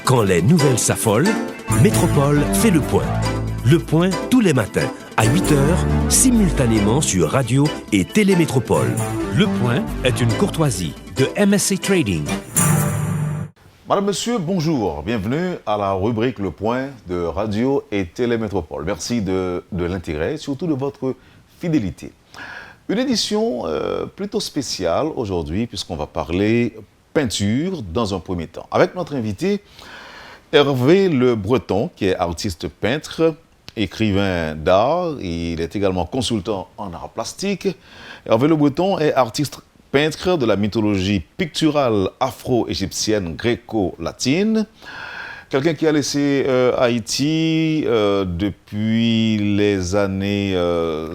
Quand les nouvelles s'affolent, Métropole fait le point. Le point tous les matins, à 8h, simultanément sur Radio et Télémétropole. Le point est une courtoisie de MSC Trading. Madame, Monsieur, bonjour. Bienvenue à la rubrique Le Point de Radio et Télémétropole. Merci de l'intérêt et surtout de votre fidélité. Une édition plutôt spéciale aujourd'hui puisqu'on va parler peinture dans un premier temps. Avec notre invité Hervé Le Breton, qui est artiste peintre, écrivain d'art. Il est également consultant en art plastique. Hervé Le Breton est artiste peintre de la mythologie picturale afro-égyptienne gréco-latine. Quelqu'un qui a laissé Haïti depuis les années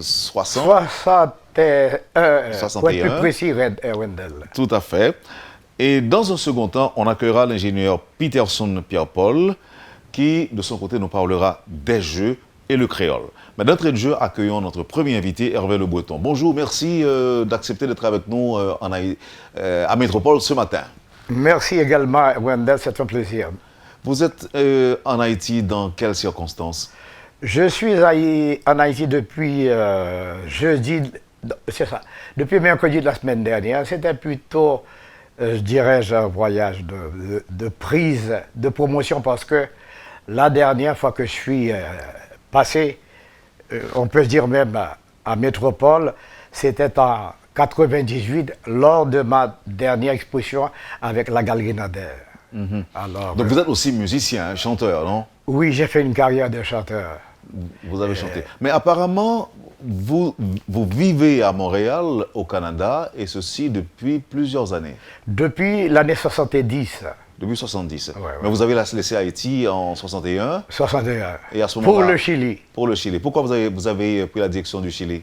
60. 61. Pour être plus précis, Wendell. Tout à fait. Et dans un second temps, on accueillera l'ingénieur Peterson Pierre-Paul, qui, de son côté, nous parlera des jeux et le créole. Mais d'entrée de jeu, accueillons notre premier invité, Hervé Le Breton. Bonjour, merci d'accepter d'être avec nous à Métropole ce matin. Merci également, Wendell, c'est un plaisir. Vous êtes en Haïti dans quelles circonstances? Je suis en Haïti depuis jeudi, c'est ça, depuis mercredi de la semaine dernière. C'était plutôt, je dirais, un voyage de prise, de promotion, parce que la dernière fois que je suis passé, on peut se dire même à Métropole, c'était en 98, lors de ma dernière exposition avec la Galerie Nader. Alors, donc vous êtes aussi musicien, chanteur, non? Oui, j'ai fait une carrière de chanteur. Vous avez chanté. Mais apparemment, vous vivez à Montréal, au Canada, et ceci depuis plusieurs années. Depuis l'année 70. Depuis 70. Ouais. Mais vous avez laissé Haïti en 61. 61. Et à ce moment-là, pour le Chili. Pour le Chili. Pourquoi vous avez pris la direction du Chili?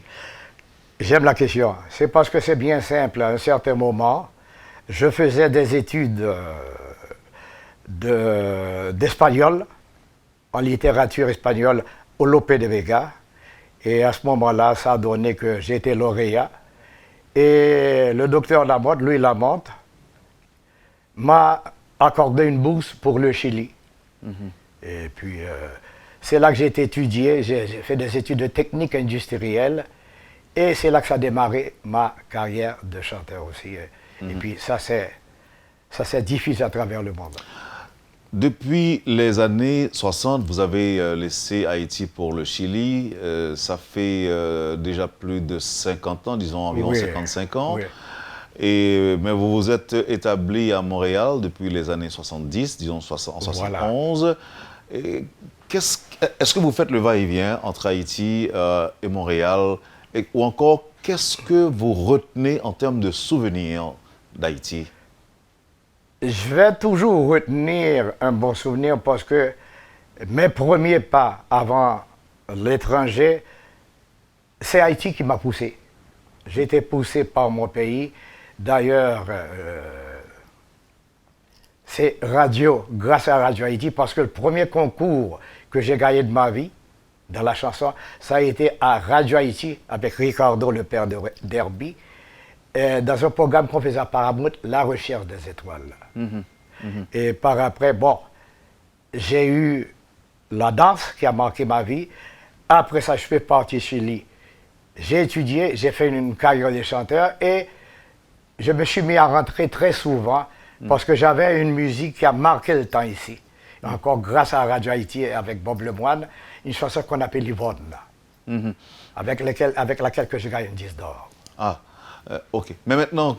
J'aime la question. C'est parce que c'est bien simple. À un certain moment, je faisais des études d'espagnol, en littérature espagnole, au Lope de Vega. Et à ce moment-là, ça a donné que j'ai été lauréat. Et le docteur Lamotte, Louis Lamotte, m'a accordé une bourse pour le Chili. Et puis, c'est là que j'ai été étudié. J'ai fait des études de technique industrielle. Et c'est là que ça a démarré ma carrière de chanteur aussi. Et puis, ça s'est diffusé à travers le monde. Depuis les années 60, vous avez laissé Haïti pour le Chili. Ça fait déjà plus de 50 ans, disons environ 55 ans. Oui. Mais vous vous êtes établi à Montréal depuis les années 70, disons en 71. Voilà. Est-ce que vous faites le va-et-vient entre Haïti et Montréal? Ou encore, qu'est-ce que vous retenez en termes de souvenirs d'Haïti? Je vais toujours retenir un bon souvenir parce que mes premiers pas avant l'étranger, c'est Haïti qui m'a poussé. J'ai été poussé par mon pays. D'ailleurs, c'est grâce à Radio Haïti, parce que le premier concours que j'ai gagné de ma vie, dans la chanson, ça a été à Radio Haïti, avec Ricardo, le père d'Herbie, dans un programme qu'on faisait à Paramount, La Recherche des étoiles. Et par après, j'ai eu la danse qui a marqué ma vie. Après ça, je fais partie Chili. J'ai étudié, j'ai fait une carrière de chanteur et je me suis mis à rentrer très souvent parce que j'avais une musique qui a marqué le temps ici. Encore grâce à Radio Haïti avec Bob Lemoine, une chanson qu'on appelle Yvonne, avec laquelle que je gagne un 10 d'or. Ah, ok. Mais maintenant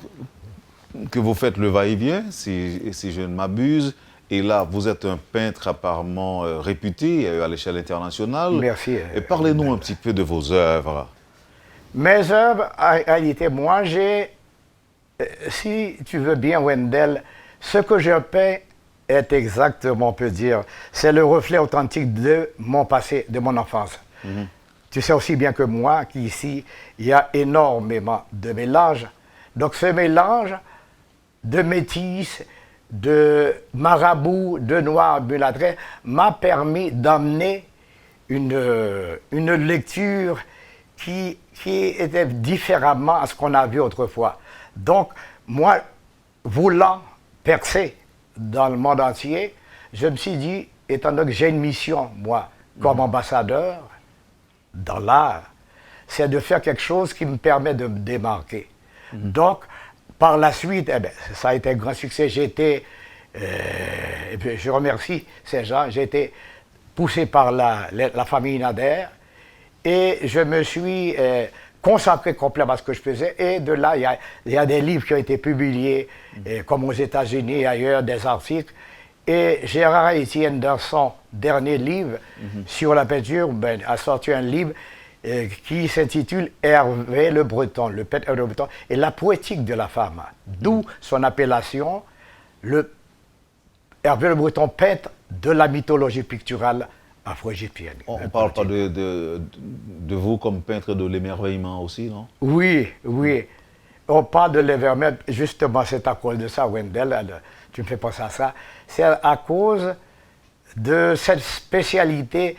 que vous faites le va-et-vient, si je ne m'abuse, et là, vous êtes un peintre apparemment réputé à l'échelle internationale. Merci. Et parlez-nous un petit peu de vos œuvres. Mes œuvres, en réalité, moi, si tu veux bien, Wendell, ce que je peins est exactement, on peut dire, c'est le reflet authentique de mon passé, de mon enfance. Tu sais aussi bien que moi qu'ici, il y a énormément de mélanges. Donc ce mélange de métis, de marabouts, de noirs, mulâtrés, m'a permis d'amener une lecture qui était différemment à ce qu'on a vu autrefois. Donc, moi, voulant percer dans le monde entier, je me suis dit, étant donné que j'ai une mission, moi, comme ambassadeur, dans l'art, c'est de faire quelque chose qui me permet de me démarquer. Donc, par la suite, eh bien, ça a été un grand succès. J'ai été, et puis je remercie ces gens, j'ai été poussé par la famille Nader et je me suis consacré complètement à ce que je faisais. Et de là, il y a des livres qui ont été publiés, comme aux États-Unis et ailleurs, des articles. Et Gérard Etienne, dans son dernier livre sur la peinture, a sorti un livre qui s'intitule Hervé le Breton, le peintre Hervé le Breton, et la poétique de la femme. D'où son appellation, Hervé le Breton, peintre de la mythologie picturale afro-égyptienne. On ne parle pas de vous comme peintre de l'émerveillement aussi, non? Oui, oui. On parle de l'émerveillement, justement, c'est à cause de ça, Wendell, tu me fais penser à ça. C'est à cause de cette spécialité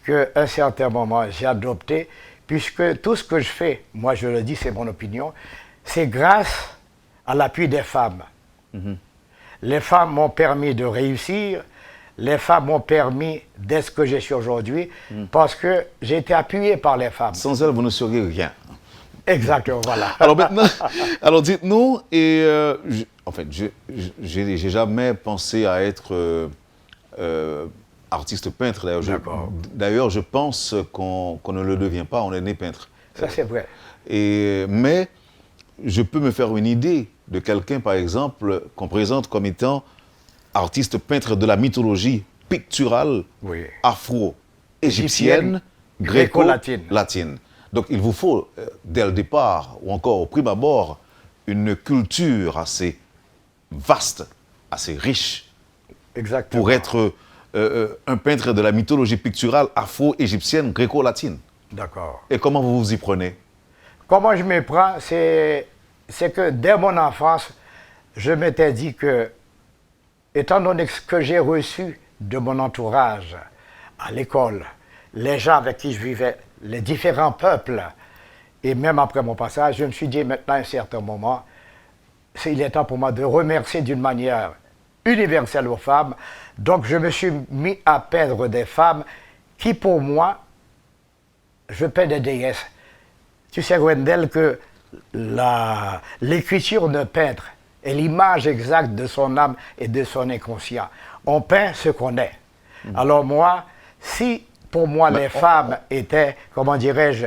qu'à un certain moment j'ai adoptée, puisque tout ce que je fais, moi je le dis, c'est mon opinion, c'est grâce à l'appui des femmes. Les femmes m'ont permis de réussir, les femmes m'ont permis d'être ce que je suis aujourd'hui, parce que j'ai été appuyé par les femmes. Sans elles, vous ne seriez rien. Exactement, voilà. Alors maintenant, alors dites-nous, et en fait, j'ai jamais pensé à être artiste peintre. D'ailleurs, je pense qu'on ne le devient pas, on est né peintre. Ça, c'est vrai. Mais je peux me faire une idée de quelqu'un, par exemple, qu'on présente comme étant artiste peintre de la mythologie picturale afro-égyptienne, gréco-latine. Donc il vous faut, dès le départ, ou encore au prime abord, une culture assez vaste, assez riche, exactement, pour être un peintre de la mythologie picturale afro-égyptienne, gréco-latine. D'accord. Et comment vous vous y prenez? Comment je m'y prends, c'est que dès mon enfance, je m'étais dit que, étant donné ce que j'ai reçu de mon entourage, à l'école, les gens avec qui je vivais, les différents peuples, et même après mon passage, je me suis dit maintenant, à un certain moment, il est temps pour moi de remercier d'une manière universelle aux femmes. Donc je me suis mis à peindre des femmes qui, pour moi, je peins des déesses. Tu sais, Wendell, que l'écriture d'un peintre est l'image exacte de son âme et de son inconscient. On peint ce qu'on est. Alors moi, si pour moi les femmes étaient, comment dirais-je,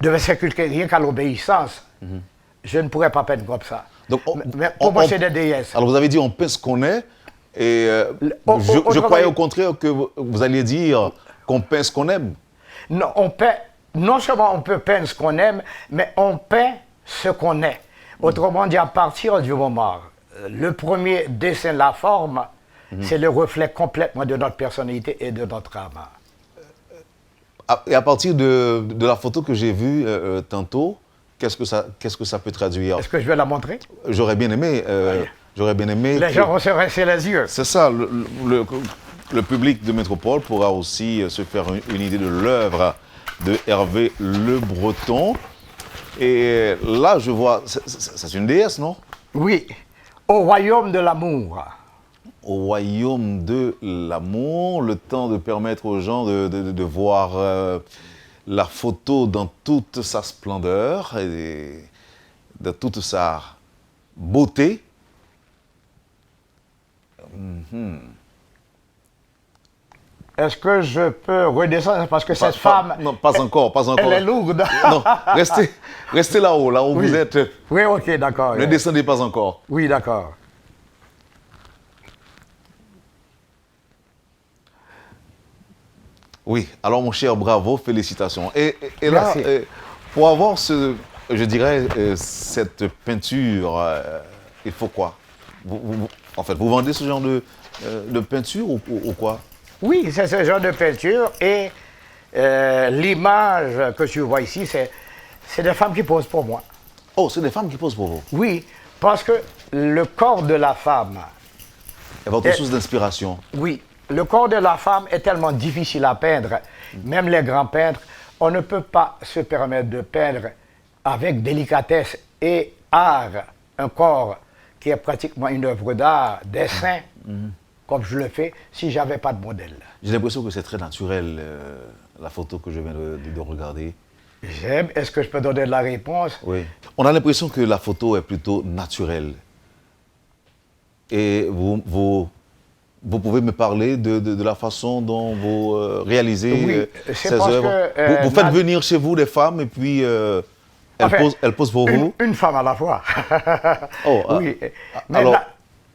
devaient s'inculquer rien qu'à l'obéissance, je ne pourrais pas peindre comme ça. Donc, mais pour moi, c'est des déesses. Alors vous avez dit on peint ce qu'on est, et je croyais au contraire que vous alliez dire qu'on peint ce qu'on aime. Non, on peint, non seulement on peut peindre ce qu'on aime, mais on peint ce qu'on est. Autrement dit, à partir du moment, le premier dessin, la forme, c'est le reflet complètement de notre personnalité et de notre âme. Et à partir de la photo que j'ai vue tantôt, qu'est-ce que ça peut traduire? Est-ce que je vais la montrer? J'aurais bien aimé. J'aurais bien aimé. Les gens vont se rincer les yeux. C'est ça. Le public de Métropole pourra aussi se faire une idée de l'œuvre de Hervé Le Breton. Et là, je vois, c'est une déesse, non? Oui, au royaume de l'amour. Au royaume de l'amour, le temps de permettre aux gens de voir la photo dans toute sa splendeur et de toute sa beauté. Est-ce que je peux redescendre parce que cette femme... Non, pas encore. Elle est lourde. Non, restez là-haut, là où vous êtes. Oui, ok, d'accord. Ne descendez pas encore. Oui, d'accord. Oui, alors mon cher, bravo, félicitations. Et là, pour avoir je dirais, cette peinture, il faut quoi? En fait, vous vendez ce genre de peinture ou quoi? Oui, c'est ce genre de peinture et l'image que tu vois ici, c'est des femmes qui posent pour moi. Oh, c'est des femmes qui posent pour vous? Oui, parce que le corps de la femme... est votre source d'inspiration? Oui, le corps de la femme est tellement difficile à peindre. Même les grands peintres, on ne peut pas se permettre de peindre avec délicatesse et art un corps qui est pratiquement une œuvre d'art, des seins. comme je le fais si je n'avais pas de modèle. J'ai l'impression que c'est très naturel, la photo que je viens de regarder. J'aime. Est-ce que je peux donner la réponse? Oui. On a l'impression que la photo est plutôt naturelle. Et vous pouvez me parler de la façon dont vous réalisez ces œuvres. Vous faites venir chez vous des femmes et puis elles posent pour vous? Une femme à la fois. Oh, oui. Mais alors,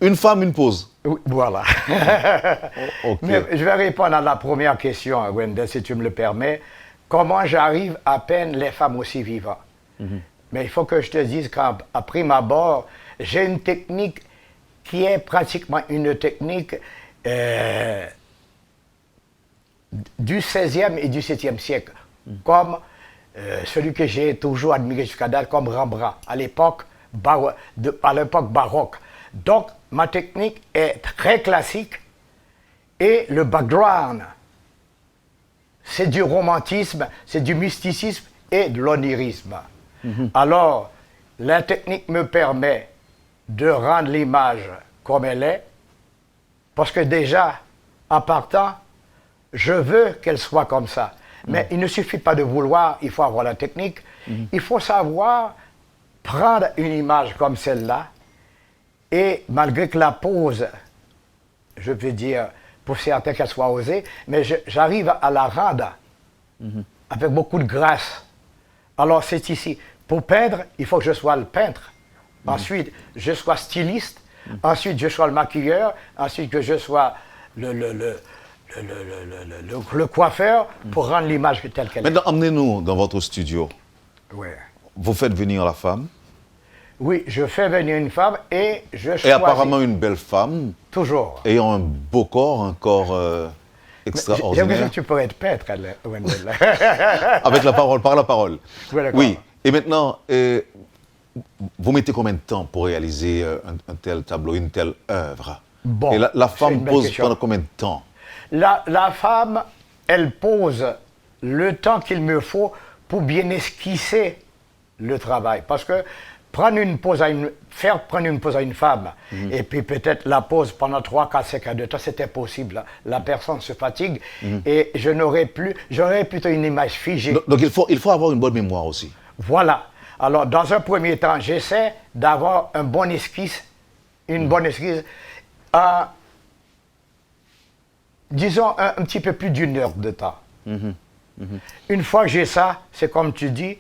une femme, une pose. Oui, voilà. Ok. Mais je vais répondre à la première question, Wendell, si tu me le permets. Comment j'arrive à peine les femmes aussi vivantes? Mais il faut que je te dise qu'à prime abord, j'ai une technique qui est pratiquement une technique du XVIe et du XVIIe siècle, comme celui que j'ai toujours admiré jusqu'à date, comme Rembrandt, à l'époque baroque. Donc, ma technique est très classique et le background, c'est du romantisme, c'est du mysticisme et de l'onirisme. Alors, la technique me permet de rendre l'image comme elle est, parce que déjà, en partant, je veux qu'elle soit comme ça. Mais il ne suffit pas de vouloir, il faut avoir la technique. Il faut savoir prendre une image comme celle-là, et malgré que la pose, je veux dire, pour certains qu'elle soit osée, mais j'arrive à la rendre avec beaucoup de grâce. Alors c'est ici. Pour peindre, il faut que je sois le peintre. Ensuite, je sois styliste. Ensuite, je sois le maquilleur. Ensuite, que je sois le coiffeur pour rendre l'image telle qu'elle est. Maintenant, emmenez-nous dans votre studio. Oui. Vous faites venir la femme. Oui, je fais venir une femme et je choisis. Et apparemment une belle femme. Toujours. Ayant un beau corps, un corps extraordinaire. J'ai l'impression que tu pourrais être peintre, Wendell. Avec la parole, par la parole. Oui. Et maintenant, vous mettez combien de temps pour réaliser un tel tableau, une telle œuvre? Bon, et la femme pose question. pendant combien de temps? La femme, elle pose le temps qu'il me faut pour bien esquisser le travail. Parce que faire prendre une pause à une femme, et puis peut-être la pause pendant 3, 4, 5 heures de temps, c'était possible. La personne se fatigue et j'aurais plutôt une image figée. Donc il faut avoir une bonne mémoire aussi. Voilà. Alors, dans un premier temps, j'essaie d'avoir une bonne esquisse, disons un petit peu plus d'1 heure de temps. Une fois que j'ai ça, c'est comme tu dis,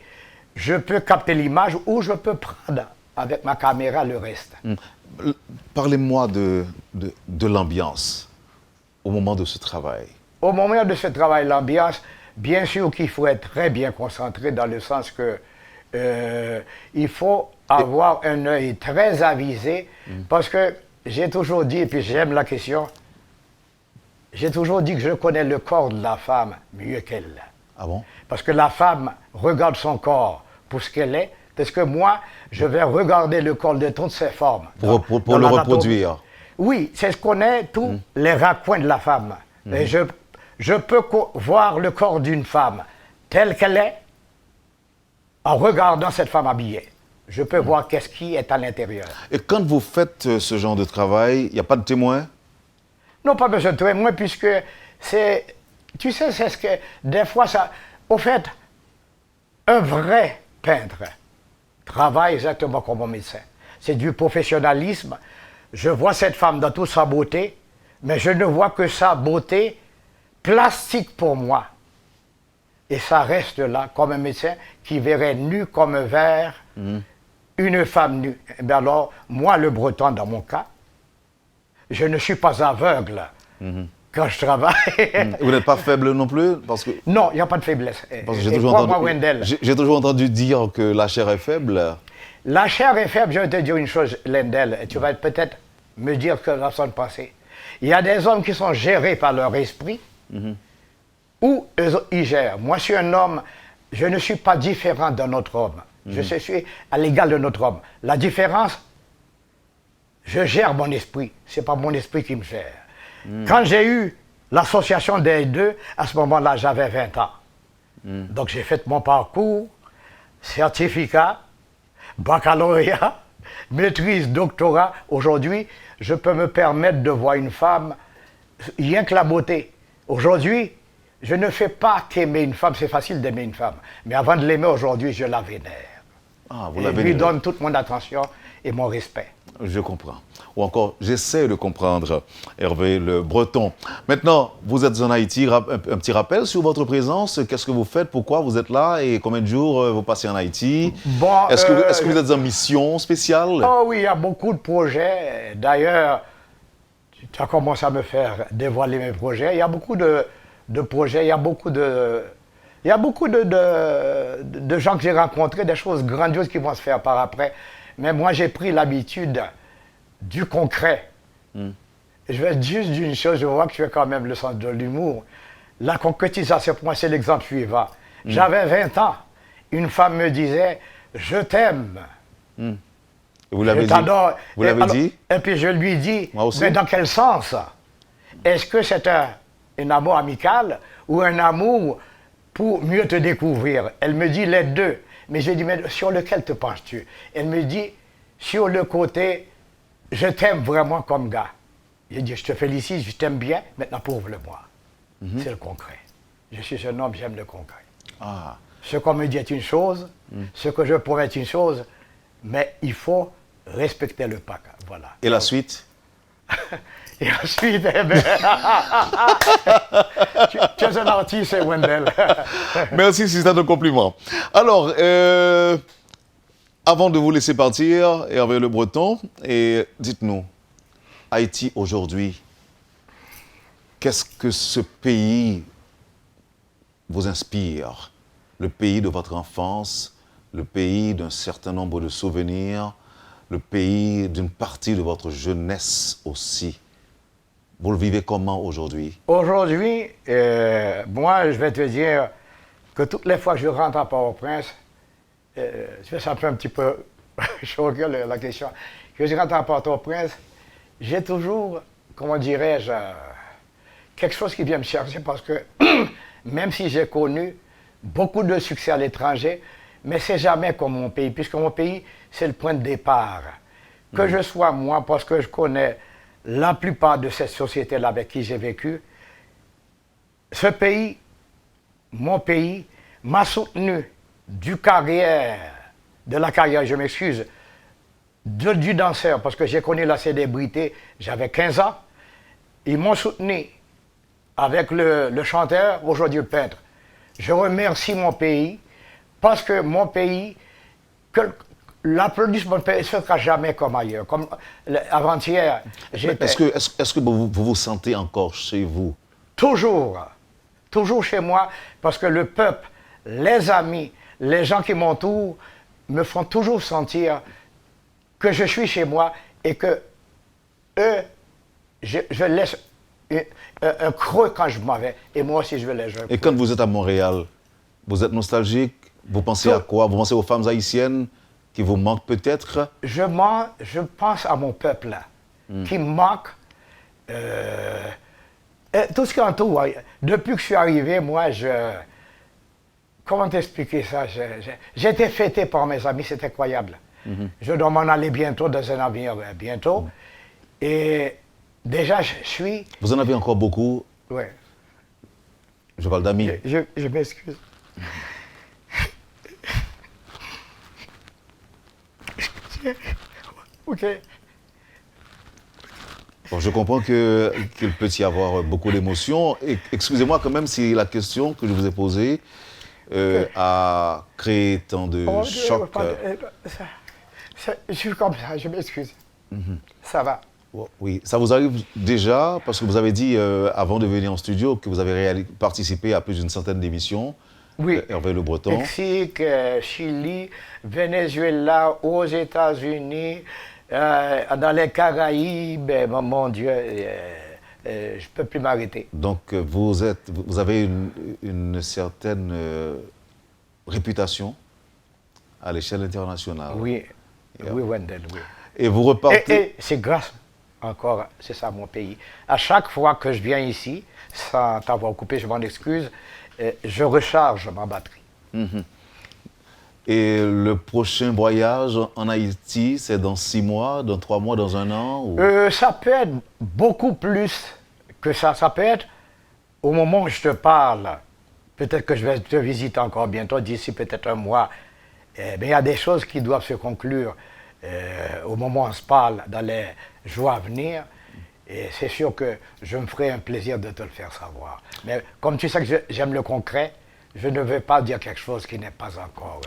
je peux capter l'image ou je peux prendre avec ma caméra le reste. Parlez-moi de l'ambiance au moment de ce travail. Au moment de ce travail, l'ambiance, bien sûr qu'il faut être très bien concentré dans le sens que il faut avoir un œil très avisé parce que j'ai toujours dit, et puis j'aime la question, j'ai toujours dit que je connais le corps de la femme mieux qu'elle. Ah bon? Parce que la femme regarde son corps pour ce qu'elle est, parce que moi, je vais regarder le corps de toutes ses formes. Pour le reproduire? Oui, c'est ce qu'on est, tous les raccoins de la femme. Et je peux voir le corps d'une femme telle qu'elle est en regardant cette femme habillée. Je peux voir qu'est-ce qui est à l'intérieur. Et quand vous faites ce genre de travail, il n'y a pas de témoin? Non, pas besoin de témoin, puisque c'est... Tu sais, c'est ce que... Des fois, ça... Au fait, un vrai peintre travaille exactement comme un médecin. C'est du professionnalisme. Je vois cette femme dans toute sa beauté, mais je ne vois que sa beauté plastique pour moi. Et ça reste là, comme un médecin qui verrait nu comme un verre une femme nue. Et bien alors, moi, le breton, dans mon cas, je ne suis pas aveugle quand je travaille. Vous n'êtes pas faible non plus? Parce que... Non, il n'y a pas de faiblesse. Parce que j'ai toujours entendu dire que la chair est faible. La chair est faible, je vais te dire une chose, Lendel, et tu vas peut-être me dire ce que la personne pensait. Il y a des hommes qui sont gérés par leur esprit, ou ils gèrent. Moi, je suis un homme, je ne suis pas différent d'un autre homme. Je suis à l'égal de notre homme. La différence, je gère mon esprit, ce n'est pas mon esprit qui me gère. Quand j'ai eu l'association des deux, à ce moment-là, j'avais 20 ans. Donc j'ai fait mon parcours, certificat, baccalauréat, maîtrise, doctorat. Aujourd'hui, je peux me permettre de voir une femme, rien que la beauté. Aujourd'hui, je ne fais pas qu'aimer une femme, c'est facile d'aimer une femme. Mais avant de l'aimer aujourd'hui, je la vénère. Ah, vous Et la lui vénérez. donne toute mon attention et mon respect. Je comprends. Ou encore, j'essaie de comprendre, Hervé Le Breton. Maintenant, vous êtes en Haïti. Un petit rappel sur votre présence. Qu'est-ce que vous faites? Pourquoi vous êtes là? Et combien de jours vous passez en Haïti? Bon, Est-ce que vous êtes en mission spéciale? Oh oui, il y a beaucoup de projets. D'ailleurs, tu as commencé à me faire dévoiler mes projets. Il y a beaucoup de projets, il y a beaucoup de gens que j'ai rencontrés, des choses grandioses qui vont se faire par après. Mais moi, j'ai pris l'habitude du concret. Et je vais juste dire une chose, je vois que tu as quand même le sens de l'humour. La concrétisation, pour moi, c'est l'exemple suivant. J'avais 20 ans. Une femme me disait « Je t'aime ». Vous l'avez Je dit? t'adore. Vous l'avez dit? Et puis je lui dis, Moi aussi. mais dans quel sens? Est-ce que c'est un amour amical ou un amour pour mieux te découvrir? Elle me dit les deux. Mais je dis, mais sur lequel te penses-tu? Elle me dit, sur le côté, je t'aime vraiment comme gars. J'ai dit, je te félicite, je t'aime bien, maintenant prouve-le-moi. C'est le concret. Je suis un homme, j'aime le concret. Ah, Ce qu'on me dit est une chose, ce que je promets est une chose, mais il faut respecter le pacte. Voilà. et la suite? Et ensuite, eh ben, tu es un artiste, Wendell. Merci, c'est un compliment. Alors, avant de vous laisser partir, Hervé Le Breton, et dites-nous, Haïti aujourd'hui, qu'est-ce que ce pays vous inspire? Le pays de votre enfance, le pays d'un certain nombre de souvenirs, le pays d'une partie de votre jeunesse aussi. Vous le vivez comment aujourd'hui? Aujourd'hui, moi, je vais te dire que toutes les fois que je rentre à Port-au-Prince, ça me fait un petit peu choquer la question. Que je rentre à Port-au-Prince, j'ai toujours, comment dirais-je, quelque chose qui vient me chercher parce que même si j'ai connu beaucoup de succès à l'étranger, mais c'est jamais comme mon pays, puisque mon pays, c'est le point de départ. Que je sois moi, parce que je connais la plupart de cette société-là avec qui j'ai vécu, ce pays, mon pays, m'a soutenu de la carrière, je m'excuse, du danseur, parce que j'ai connu la célébrité, j'avais 15 ans. Ils m'ont soutenu avec le chanteur, aujourd'hui le peintre. Je remercie mon pays, parce que mon pays, l'applaudissement ne se fera jamais comme ailleurs. Comme avant-hier, j'étais Est-ce que vous vous sentez encore chez vous? toujours chez moi, parce que le peuple, les amis, les gens qui m'entourent me font toujours sentir que je suis chez moi et que eux, je laisse un creux quand je m'en vais. Et moi aussi, je vais les jouer. Et quand vous êtes à Montréal, vous êtes nostalgique? Vous pensez à quoi? Vous pensez aux femmes haïtiennes qui vous manquent peut-être? Je pense à mon peuple, là, qui me manque. Tout ce qui entoure. Depuis que je suis arrivé, moi, comment t'expliquer ça? J'ai été fêté par mes amis, c'est incroyable. Je dois m'en aller bientôt, dans un avenir bientôt. Et déjà, je suis... Vous en avez encore beaucoup? Oui, Je parle d'amis. je m'excuse. OK. Bon, je comprends qu'il peut y avoir beaucoup d'émotions. Excusez-moi quand même si la question que je vous ai posée a créé tant de chocs. Je suis comme ça, je m'excuse. Ça va. Oui, ça vous arrive déjà, parce que vous avez dit avant de venir en studio que vous avez participé à plus d'une centaine d'émissions. Oui. Hervé Le Breton. Mexique, Chili, Venezuela, aux États-Unis, dans les Caraïbes, mon Dieu, je ne peux plus m'arrêter. Donc vous avez une certaine réputation à l'échelle internationale. Oui, oui, Wendell, oui. Et vous repartez... Et c'est grâce, encore, c'est ça mon pays. À chaque fois que je viens ici, sans t'avoir coupé, je m'en excuse, je recharge ma batterie. Et le prochain voyage en Haïti, c'est dans 6 mois, dans 3 mois, dans 1 an Ça peut être beaucoup plus que ça. Ça peut être au moment où je te parle. Peut-être que je vais te visiter encore bientôt, d'ici peut-être un mois. Mais il y a des choses qui doivent se conclure au moment où on se parle, dans les jours à venir. Et c'est sûr que je me ferai un plaisir de te le faire savoir. Mais comme tu sais que j'aime le concret, je ne veux pas dire quelque chose qui n'est pas encore...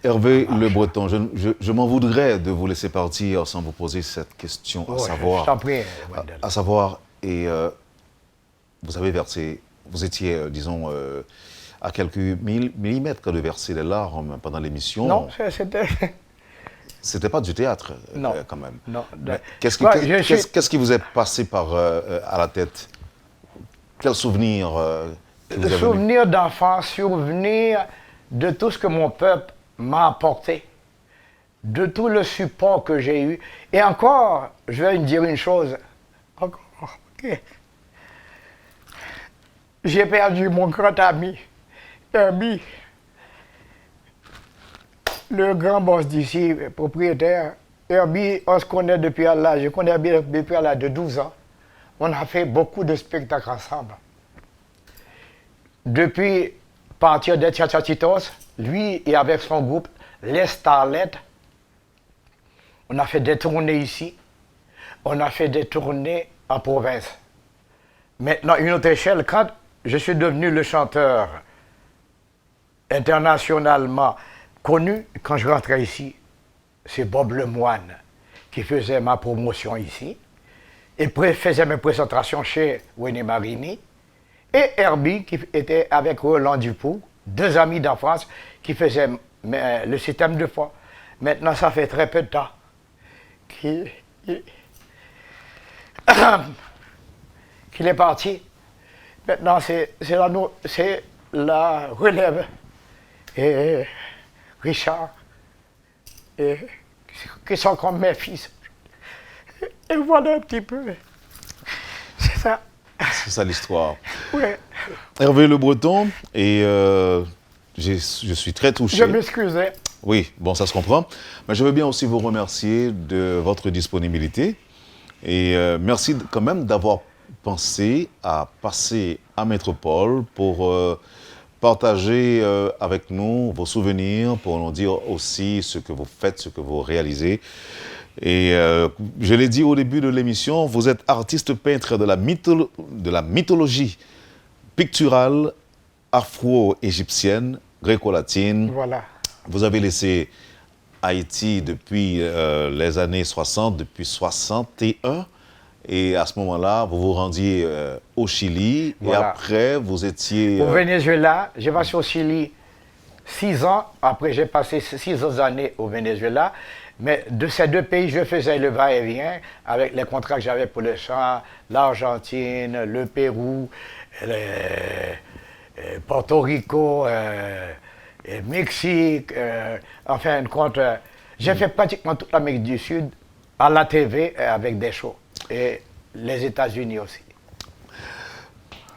Hervé Le Breton, je m'en voudrais de vous laisser partir sans vous poser cette question, à savoir... Je t'en prie, Wendell. À savoir, vous avez versé, vous étiez, disons, à quelques millimètres de verser les larmes pendant l'émission. Non, c'était... C'était pas du théâtre, non, quand même. Non. Qu'est-ce qui vous est passé à la tête? Quel souvenir Souvenir d'enfance, souvenir de tout ce que mon peuple m'a apporté, de tout le support que j'ai eu. Et encore, je vais dire une chose. Encore, ok. J'ai perdu mon grand ami, Herbie. Le grand boss d'ici, propriétaire, Herbie, on se connaît depuis l'âge, je connais Herbie depuis l'âge de 12 ans. On a fait beaucoup de spectacles ensemble. Depuis partir de Tchatchatitos, lui et avec son groupe, les Starlets, on a fait des tournées ici, on a fait des tournées en province. Maintenant, une autre échelle, quand je suis devenu le chanteur internationalement connu, quand je rentrais ici, c'est Bob Lemoine qui faisait ma promotion ici. Il faisait mes présentations chez Winnie Marini. Et Herbie qui était avec Roland Dupoux, 2 amis d'enfance qui faisaient le système de foi. Maintenant, ça fait très peu de temps qu'il est parti. Maintenant, c'est la relève. Et Richard, qui sont comme mes fils. Et voilà un petit peu. C'est ça. C'est ça l'histoire. Ouais. Hervé Le Breton, et je suis très touché. Je m'excusais. Oui, bon, ça se comprend. Mais je veux bien aussi vous remercier de votre disponibilité. Et merci quand même d'avoir pensé à passer à Métropole pour partager avec nous vos souvenirs, pour nous dire aussi ce que vous faites, ce que vous réalisez. Et je l'ai dit au début de l'émission, vous êtes artiste peintre de la mythologie picturale afro-égyptienne, gréco-latine. Voilà. Vous avez laissé Haïti depuis les années 60, depuis 61. Et à ce moment-là, vous vous rendiez au Chili. Voilà. Et après, vous étiez... Au Venezuela, j'ai passé au Chili 6 ans. Après, j'ai passé 6 autres années au Venezuela. Mais de ces 2 pays, je faisais le va-et-vient avec les contrats que j'avais pour le chant, l'Argentine, le Pérou, Porto Rico, Mexique, en fin de compte, j'ai fait pratiquement toute l'Amérique du Sud à la TV avec des shows. Et les États-Unis aussi.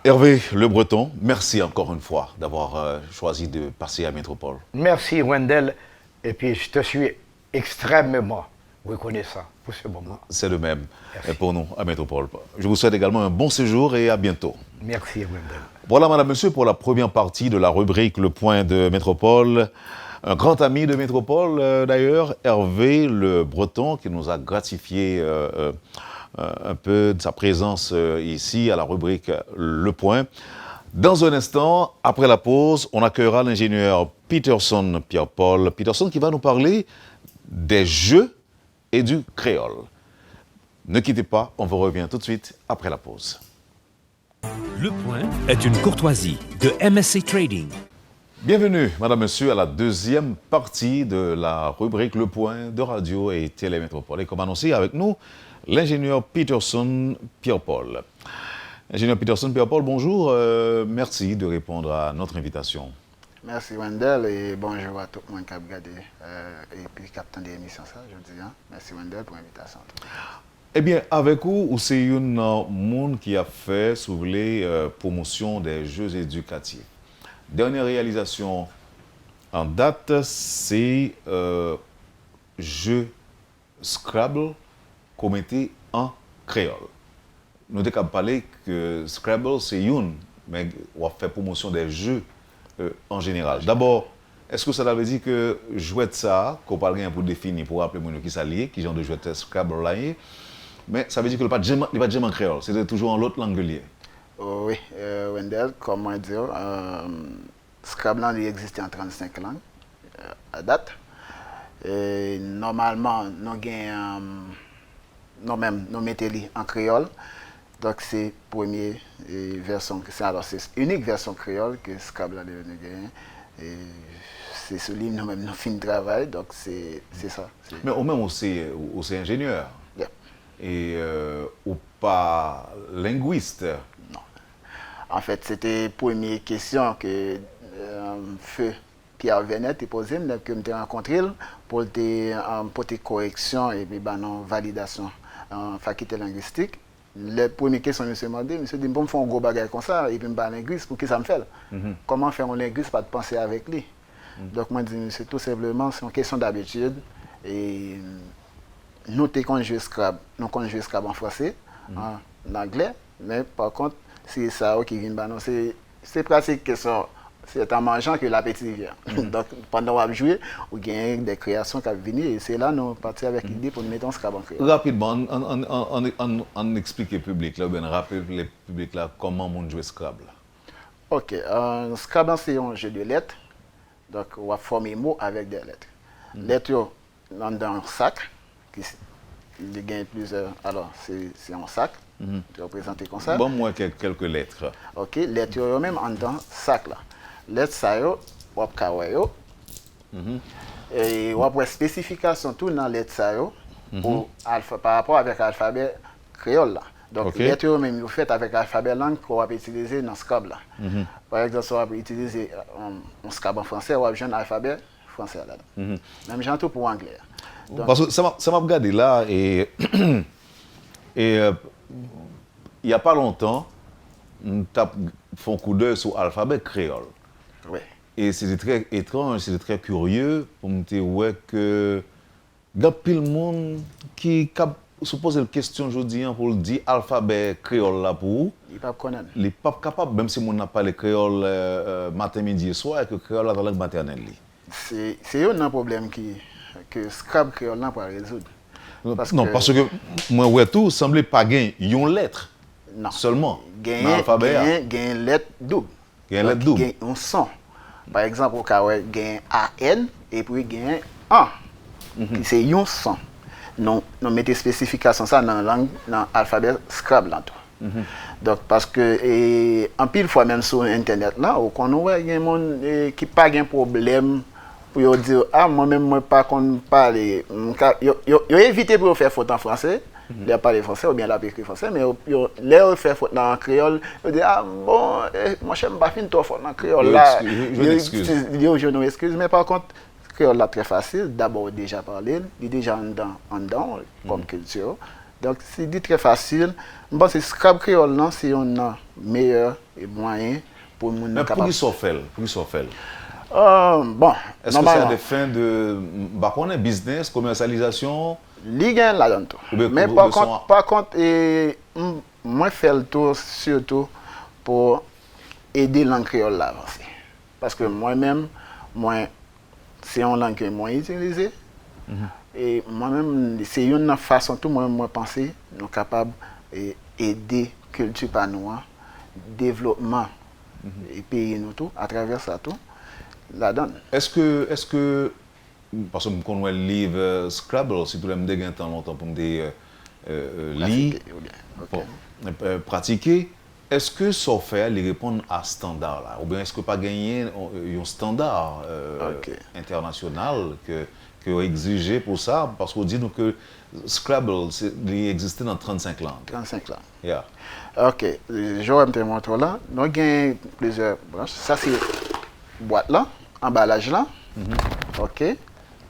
Hervé Le Breton, merci encore une fois d'avoir choisi de passer à Métropole. Merci Wendell, et puis je te suis extrêmement reconnaissant pour ce moment. C'est le même Merci. Pour nous à Métropole. Je vous souhaite également un bon séjour et à bientôt. Merci Wendell. Voilà, madame, monsieur, pour la première partie de la rubrique Le Point de Métropole. Un grand ami de Métropole, d'ailleurs, Hervé Le Breton, qui nous a gratifié un peu de sa présence ici à la rubrique Le Point. Dans un instant, après la pause, on accueillera l'ingénieur Peterson Pierre-Paul Peterson qui va nous parler des jeux et du créole. Ne quittez pas, on vous revient tout de suite après la pause. Le Point est une courtoisie de MSC Trading. Bienvenue, madame, monsieur, à la deuxième partie de la rubrique Le Point de Radio et Télémétropole. Et comme annoncé avec nous, l'ingénieur Peterson Pierre-Paul. Ingénieur Peterson Pierre-Paul, bonjour. Merci de répondre à notre invitation. Merci Wendell et bonjour à tout le monde qui a regardé et puis qui attend des émissions, ça, je dis. Hein? Merci Wendell pour l'invitation. Eh bien, avec vous, c'est une monde qui a fait, si vous voulez, promotion des Jeux éducatifs. Dernière réalisation En date, c'est jeu Scrabble commetté en créole. Nous avons parlé que Scrabble, c'est une, mais on fait promotion des jeux en général. D'abord, est-ce que ça veut dire que jouer de ça, qu'on parle rien pour définir, pour rappeler qui ça lié, qui genre de jouer de Scrabble là, mais ça veut dire que le pas jamais en créole, c'est toujours en l'autre langue liée. Oui, Wendell, comment dire, Scrabble il existe en 35 langues à date. Et normalement, nous mettons en créole. Donc c'est première version, c'est unique version créole que Scrabble a gagné. Et c'est ce livre nous-mêmes nous fin de travail, donc c'est ça. Mais au même aussi ingénieur. Yeah. Et ou pas linguiste. Non. En fait, c'était la première question que Feu Pierre Vernet a posée, que je rencontré pour des corrections et puis validation en faculté linguistique. La première question que je me suis dit, bon, je fais un gros bagage comme ça, et puis je suis linguiste, pour qui ça me fait? Comment faire un linguiste, pas de penser avec lui? Donc, moi, je dis, c'est tout simplement, c'est une question d'habitude. Et nous, nous jouons Scrabble en français, en anglais, mais par contre, c'est ça qui vient de c'est pratique que ça. C'est en mangeant que l'appétit vient. Donc, pendant qu'on jouer, on gagne des créations qui viennent et c'est là que nous partons avec l'idée pour nous mettre en Scrabble en créole. Rapidement, on explique au public, là, ou bien rappeler le public là, comment on joue Scrabble. Ok, Scrabble c'est un jeu de lettres. Donc, on va former des mots avec des lettres. Lettres dans un sac, il gagne plusieurs. Alors, c'est un sac, représenté comme ça. Bon, moi, quelques lettres. Ok, lettres même dans un sac là. Lettres ça yo, on va et on va spécification tout dans lettres ça yo par rapport avec l'alphabet créole là. Donc lettres même vous faites avec l'alphabet langue qu'on va utiliser dans Scrabble là. Par exemple, on va utiliser un Scrabble en français, on va jouer un alphabet français là. Même genre tout pour anglais. Donc, parce que ça m'a regardé là et il n'y a pas longtemps, on tape un coup d'œil sur l'alphabet créole. Oui. Et c'était très étrange, c'était très curieux pour me dire ouais, que il y a pile de monde qui se pose la question aujourd'hui pour le dire alphabet créole là pour il pas connaître. Il n'est pas capable, même si on n'a pas le créole matin, midi et soir, et que le créole est la langue maternelle. C'est un problème que Scrabble créole n'a pas résoudre. Parce que moi, ouais, tout semblait pas gagner une lettre seulement dans l'alphabet. Il y a une lettre double. Il y a une lettre double. Il y a un son. Par exemple, il y a un AN et puis il y a un A. C'est un son. Nous mettons spécification ça dans la langue, dans l'alphabet Scrabble là tout. Donc parce que en pile fois même sur internet là, on voit il y a des gens qui pas de problème pour dire moi-même moi pas qu'on parler yo éviter pour faire faute en français. Il a parlé français ou bien il a écrit français, mais il fait faute en créole. Il dit bon, moi je ne pas fin trop faute en créole là. Je nous excuse, mais par contre créole là très facile. D'abord déjà parler, il est déjà en dedans comme culture. Donc c'est dit très facile. Bon, c'est Scrabble créole là, c'est un meilleur et moyen pour nous. Mais pour qui s'en fait? Bon, est-ce que c'est à des fins de business, commercialisation? Ligue là-dedans tout. Mais par contre, moi je fais le tour surtout pour aider langue créole à avancer. Parce que moi-même, c'est une langue que moi utilisée. Et moi-même, c'est une façon tout moi penser, nous sommes capables d'aider la culture par nous, développement et pays nous tout, à travers ça tout, là-dedans. Est-ce que parce que je connais le livre Scrabble, si tu l'aimes de temps longtemps pour me lire, pratiquer, est-ce que ça fait les répondre à standard là, ou bien est-ce que pas gagner un standard international que exigé pour ça, parce qu'on dit donc que Scrabble il existe dans 35 langues. 35 langues. Yeah. Ok, je vais te montrer là. Nous avons plusieurs branches. Ça c'est boîte là, emballage là. Ok.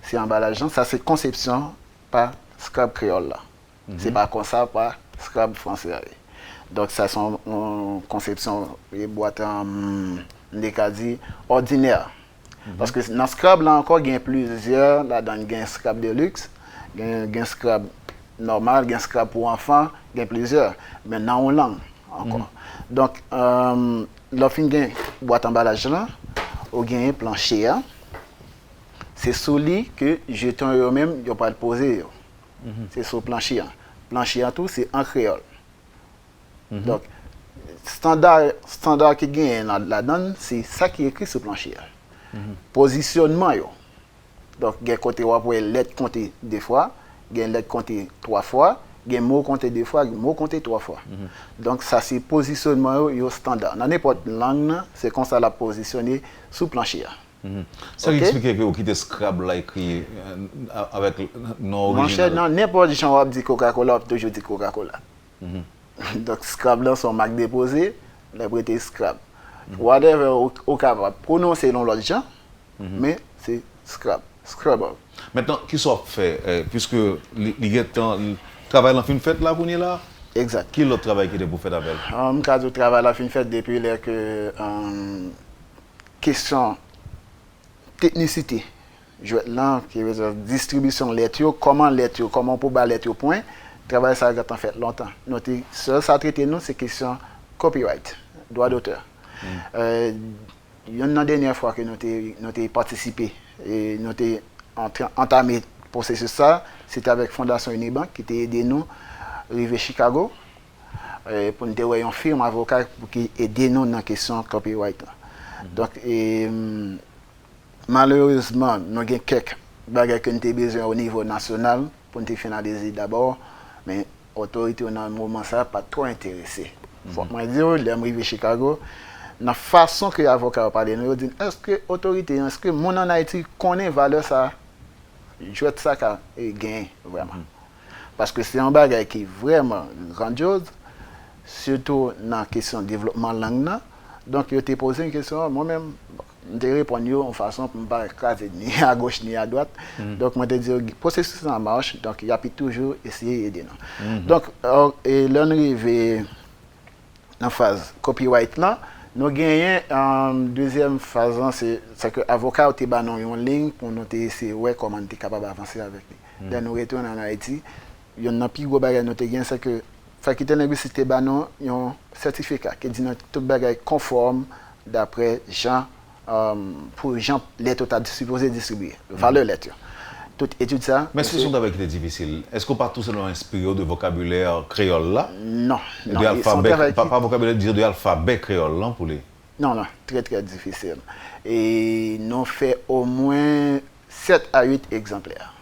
C'est emballage là, ça c'est conception par Scrabble créole là. C'est pas comme ça par Scrabble français. Donc ça c'est une conception des boîtes en ordinaire. Parce que dans Scrabble, là encore, il y a plusieurs. Là-dedans, il y a un Scrabble Deluxe, il y a un Scrabble normal, il y a un Scrabble pour enfants, il y a plusieurs. Maintenant, en langue encore. Donc, lorsqu'il y a une boîte emballage là, il y a un plancher. C'est sur lui que jetons eux-mêmes, ils ne pas le poser. C'est sur le plancher. Plancher tout, c'est en créole. Donc, standard qui gagne là-dedans, c'est ça qui est écrit sur le plancher. Positionnement. Donc, il y a côté où vous lettre compter 2 fois, il y a lettre compter 3 fois, il y a mot compter 2 fois, mot compter 3 fois. Donc, ça, c'est positionnement standard. Dans n'importe langue, c'est comme ça la positionner sous le plancher. Ça explique que vous quittez Scrabble là écrit avec nom original. Non, n'importe qui on dit Coca-Cola, on toujours dit Coca-Cola. Donc Scrabble là son marque déposée, les prêter Scrabble. Whatever au capable prononcer dans l'autre gens, mais c'est Scrabble. Maintenant, qui soit fait puisque les travail en fin de fête là pour là. Exact. Qui l'autre travail qui était pour faire avec? Cas de travail la fin de fête depuis que question technicité. Je vais là qui veut dire distribution lettre, comment on peut battre lettre au point. Travail ça a fait longtemps. Notre ça traité nous c'est question copyright, droit d'auteur. Il y a une dernière fois que nous avons participé et nous avons entamé le processus ça, c'était avec Fondation Unibank qui t'a aidé nous arriver à Chicago pour nous avoir une firme avocat pour qui aider nous dans la question copyright. Donc malheureusement, nous avons quelques bagages que nous avons besoin au niveau national pour nous finaliser d'abord, mais l'autorité dans le moment ça pas trop intéressé. Faut moi dire, l'arrivée à Chicago, la façon que l'avocat a parlé, nous dit est-ce que l'autorité, est-ce que mon en Haïti connaît valeur ça, je vais ça qu'a gagné vraiment. Parce que c'est un bagage qui est vraiment grandiose, surtout dans la question de développement langue. Donc, je t'ai posé une question, moi-même, je répondu en façon pour ne pas écraser ni à gauche ni à droite. Donc, je t'ai dit, le processus en marche, donc il y a toujours essayer d'aider nous. Donc, et là, nous arrivons dans la phase copyright là. Nous gagnons en deuxième phase, c'est que l'avocat a été une ligne pour nous essayer de comment on est capable d'avancer avec lui. Dès nous retournons en Haïti, il y a un plus gros bagage nous gagnons, c'est que la faculté linguistique a un certificat qui dit que tout bagage conforme d'après Jean pour Jean lettre t'a supposé distribuer valeur lettre. Toute étude ça. Mais ce sont des qui étaient difficiles. Est-ce qu'on part tout seulement inspiré de vocabulaire créole là? Non. De alphabet, pas vocabulaire, dire de alphabet créole là pour les. Non, très très difficile. Et nous fait au moins 7 à 8 exemplaires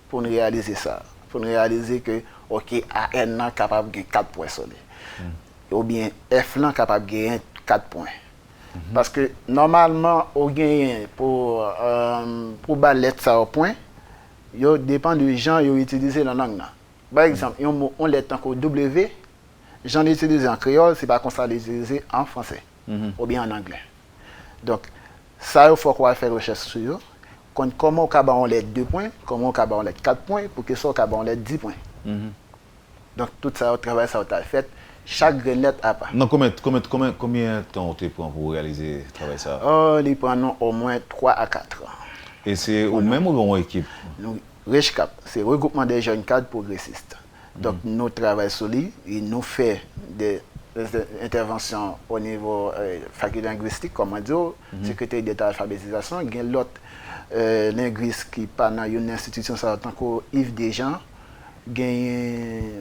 pour nous réaliser ça. Pour nous réaliser que OK, AN est capable de gagner 4 points sur lui. Ou bien F est capable de gagner 4 points. Parce que normalement, on gagne pour battre ça au point, il dépend du gens qui utilisent la langue. Par exemple, on lettre encore W, j'en ai utilisé en créole, c'est pas comme ça l'utiliser en français ou bien en anglais. Donc, ça, il faut qu'on fasse recherche sur comment on peut avoir 2 points, comment on peut avoir 4 points, pour que ça, on ait 10 points. Donc, tout ça, au travail, ça a été fait. Chaque lettre a pas. Non, combien de temps tu prends pour réaliser ce travail ça? Il prend au moins 3 à 4 ans. Et c'est au même ou en équipe? REJCAP, c'est le regroupement des jeunes cadres progressistes. Donc, nous travaillons sur lui et nous faisons des interventions au niveau faculté linguistique, comme on dit, secrétaire d'État d'alphabétisation. Il y a l'autre linguiste qui parle dans une institution, ça tant que Yves Desjans. Il y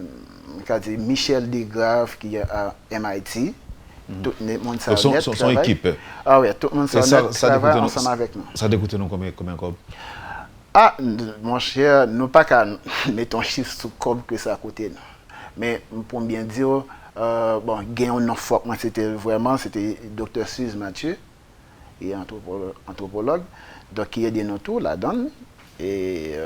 a Michel Degrave qui est à MIT. Tout le monde travaille. Son équipe. Ah oui, tout le monde travaille ensemble avec nous. Ça décoûte nous combien de Ah, mon cher, nous pas qu'à mettre un chiffre sous comme que ça a coûté. Mais pour bien dire, bon, gagnons non fort, moi c'était Dr. Suze Mathieu, et anthropologue, donc qui aide nous tout là-dedans. Et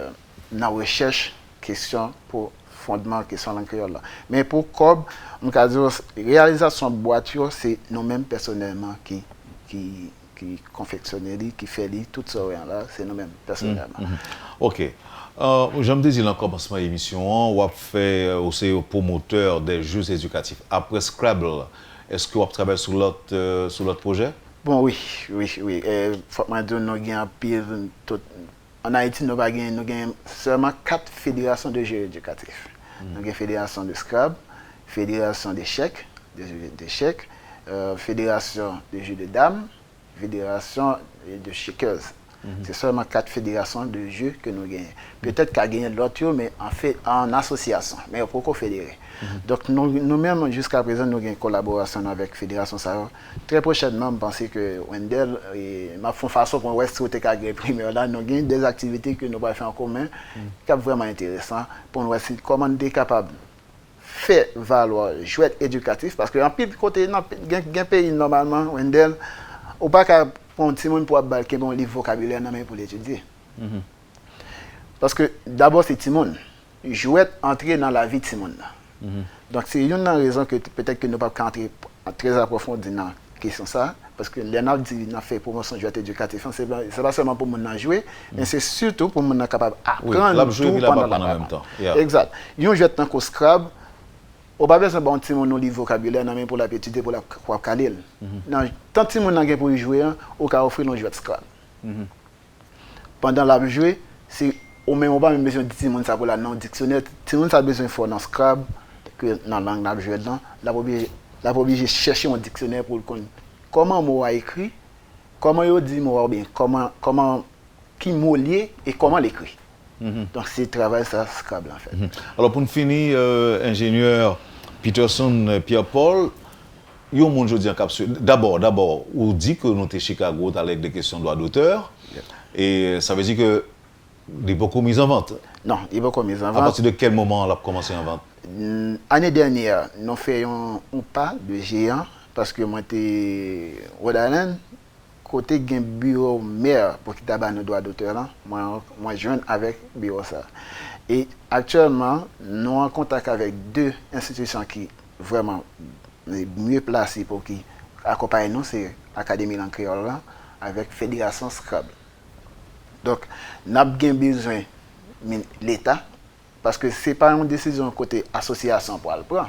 dans la recherche, question pour fondement question langue créole là. Mais pour Cobb, on peut dire réalisation boîte c'est nous-mêmes personnellement qui confectionner qui fait tout ça là, c'est nous-mêmes personnellement. OK. J'aime dire en commencement de l'émission, on a fait aussi promoteur des jeux éducatifs. Après Scrabble, est-ce que vous travaillez sur l'autre projet? Bon, oui. Faut que nous avons pile. En Haïti, nous avons seulement 4 fédérations de jeux éducatifs. Nous avons une fédération de Scrabble, fédération d'échecs, fédération de jeux de dames, fédération de checkers. C'est seulement 4 fédérations de jeux que nous gagnons. Peut-être qu'à gagner l'autre, mais en association, mais pourquoi fédérer. Donc nous-mêmes, jusqu'à présent, nous avons une collaboration avec la Fédération Sahara. Très prochainement, je pense que Wendell et ma façon pour West Côté primaire là, nous avons des activités que nous allons faire en commun, qui sont vraiment intéressantes pour nous voir comment nous sommes capables de faire valoir jouet éducatif. Parce qu'en pile côté, dans un pays normalement, Wendell, ou pas qu'à prendre un petit monde pour balquer un livre vocabulaire pour l'étudier. Parce que d'abord, c'est petit monde. Jouet entrer dans la vie de petit monde. Donc c'est une raison que peut-être que nous ne pouvons pas entrer très approfondi dans la question ça, parce que les gens disent qu'on a fait promotion de jouet éducatif, ce n'est pas seulement pour nous jouer, mais c'est surtout pour nous capable d'apprendre tout pendant la même temps. Exact. Ils jouent tant qu'au Scrabble, on n'a pas besoin d'un petit monde livre vocabulaire pour la petite pour la caler. Tant que monde n'a pour y jouer, on peut offrir un jouet de Scrabble. Pendant la jouer, c'est au même moment même besoin de petit monde ça pour la non dictionnaire, petit monde ça besoin de faire dans Scrabble que dans la langue la jouer dedans, la obligé chercher un dictionnaire pour connaître comment mot a écrit, comment il dit mot bien, comment qui mot lié et comment l'écrit. Donc c'est travail ça Scrabble en fait. Alors pour finir, ingénieur Peterson Pierre-Paul, il y a un monde aujourd'hui en capsule. D'abord, on dit que nous sommes Chicago avec des questions de droit d'auteur, et ça veut dire que il est beaucoup mis en vente. Non, il est beaucoup mis en vente. À partir de quel moment on a commencé en vente? L'année dernière, nous faisons un pas de géant parce que moi j'étais Rhode Island, côté un bureau maire pour qui tabac nos droits d'auteur là, moi joindre avec bureau ça. Et actuellement, nous sommes en contact avec 2 institutions qui vraiment mieux placées pour qui accompagnent nous, c'est l'Académie langue créole là, avec Fédération Scrabble. Donc, nous avons besoin de l'État, parce que ce n'est pas une décision côté association pour le prendre.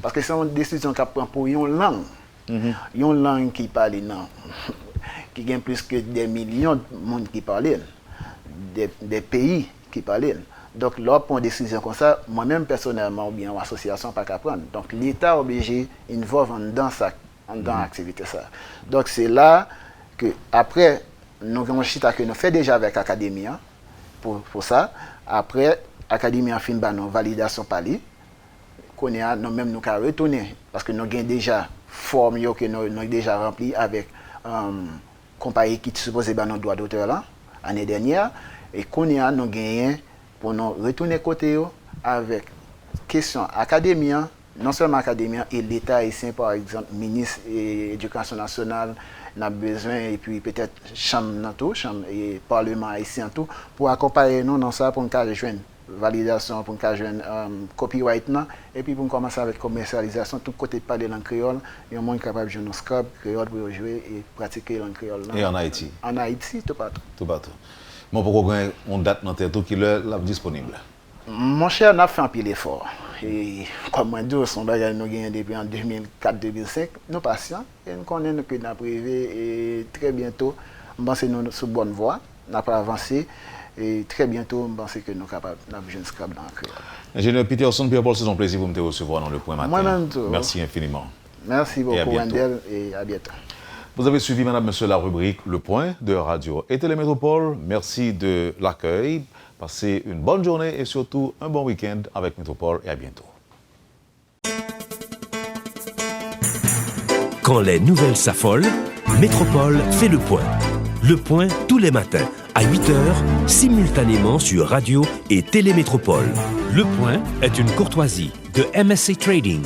Parce que c'est une décision qu'on prend pour une langue. Une langue qui parle, non, qui gagne plus que des millions de monde qui parlent, des pays qui parlent. Donc, là, pour une décision comme ça, moi-même personnellement, ou bien l'association, pas qu'à prendre. Donc, l'État est obligé d'involver dans l'activité. Donc, c'est là que, après, nous avons chita que nous fait déjà avec l'Académie pour ça. Après, l'Académie a fait une validation par lui. Nous-mêmes nous avons retourné parce que nous avons déjà forme que nous avons déjà rempli avec compagnie qui supposait nos droits d'auteur l'année dernière. Et nous avons gagné pour nous retourner côté avec question Académie, non seulement Académie et l'État haïtien, par exemple, ministre de l'Éducation nationale, n'a besoin et puis peut-être chambre et parlement haïtien tout pour accompagner nous dans ça pour nous joindre validation pour nous joindre copyright et puis pour commencer avec commercialisation tout côté de parler langue créole et on est capable de jouer nos Scrabble créole pour jouer et pratiquer langue créole et en Haïti tout partout mais pourquoi on date dans tête qui est disponible? Mon cher, on a fait un pile effort. Et comme moi, nous avons gagné depuis en 2004-2005, nous patients et nous connaissons que nous avons privé et très bientôt, nous pensons que nous sommes sur bonne voie, nous avons avancé et très bientôt, nous pensons que nous sommes capables de jouer un Scrabble dans le créole. Ingénieur Peterson Pierre-Paul, c'est un plaisir de vous recevoir dans le Point Matin. Moi-même tout. Merci infiniment. Merci beaucoup, Wendell, et à bientôt. Vous avez suivi, madame, monsieur, la rubrique Le Point de Radio et Télémétropole. Merci de l'accueil. Passez une bonne journée et surtout un bon week-end avec Métropole et à bientôt. Quand les nouvelles s'affolent, Métropole fait le point. Le point tous les matins à 8h, simultanément sur Radio et Télémétropole. Le point est une courtoisie de MSC Trading.